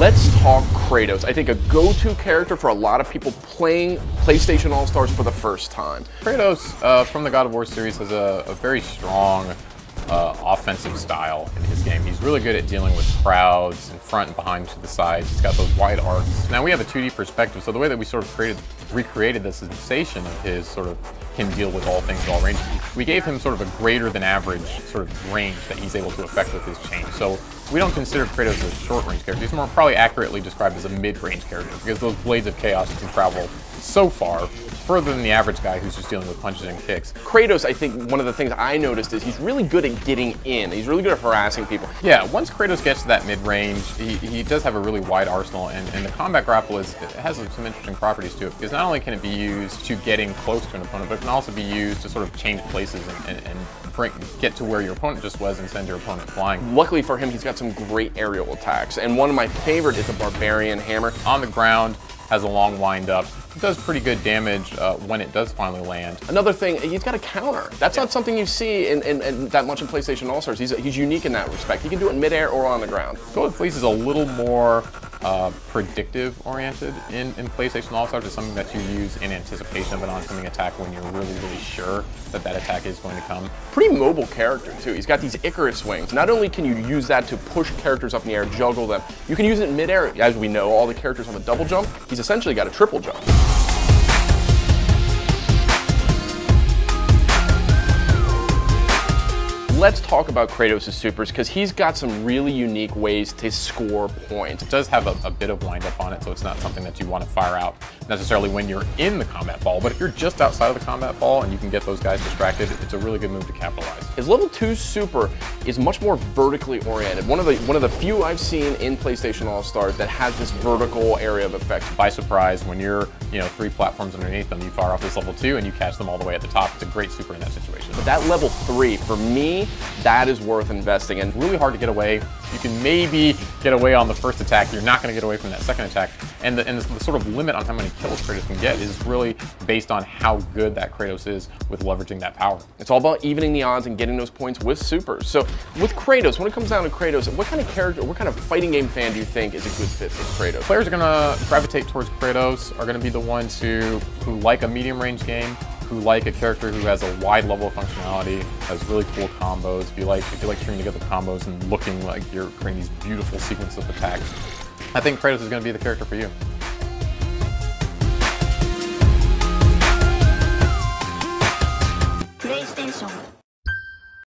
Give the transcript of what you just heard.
Let's talk Kratos. I think a go-to character for a lot of people playing PlayStation All-Stars for the first time. Kratos from the God of War series has a very strong offensive style in his game. He's really good at dealing with crowds in front and behind to the sides. He's got those wide arcs. Now we have a 2D perspective, so the way that we sort of recreated this sensation of his sort of can deal with all things at all ranges, we gave him sort of a greater than average sort of range that he's able to affect with his chain. So we don't consider Kratos a short-range character. He's more probably accurately described as a mid-range character because those blades of chaos can travel so far, further than the average guy who's just dealing with punches and kicks. Kratos, I think one of the things I noticed is he's really good at getting in. He's really good at harassing people. Yeah, once Kratos gets to that mid-range, he does have a really wide arsenal, and the combat grapple it has some interesting properties to it, because not only can it be used to getting close to an opponent, but it can also be used to sort of change places and get to where your opponent just was and send your opponent flying. Luckily for him, he's got some great aerial attacks, and one of my favorite is the Barbarian Hammer. On the ground, has a long wind up. It does pretty good damage when it does finally land. Another thing, he's got a counter. That's not something you see in that much in PlayStation All-Stars. He's unique in that respect. He can do it in midair or on the ground. Golden Fleece is a little more predictive oriented in PlayStation All-Stars. It's something that you use in anticipation of an oncoming attack when you're really sure that that attack is going to come. Pretty mobile character too. He's got these Icarus wings. Not only can you use that to push characters up in the air, juggle them, you can use it in midair. As we know, all the characters have a double jump. He's essentially got a triple jump. Let's talk about Kratos' supers, because he's got some really unique ways to score points. It does have a bit of wind up on it, so it's not something that you want to fire out necessarily when you're in the combat ball, but if you're just outside of the combat ball and you can get those guys distracted, it's a really good move to capitalize. His level 2 super is much more vertically oriented. One of the few I've seen in PlayStation All-Stars that has this vertical area of effect. By surprise, when you're 3 platforms underneath them, you fire off this level 2 and you catch them all the way at the top. It's a great super in that situation. But that level 3, for me, that is worth investing in. Really hard to get away. You can maybe get away on the first attack. You're not going to get away from that second attack. And the sort of limit on how many kills Kratos can get is really based on how good that Kratos is with leveraging that power. It's all about evening the odds and getting those points with supers. So with Kratos, when it comes down to Kratos, what kind of character, what kind of fighting game fan do you think is a good fit for Kratos? Players are going to gravitate towards Kratos, are going to be the ones who like a medium range game, who like a character who has a wide level of functionality, has really cool combos. If you like stringing together combos and looking like you're creating these beautiful sequences of attacks, I think Kratos is going to be the character for you.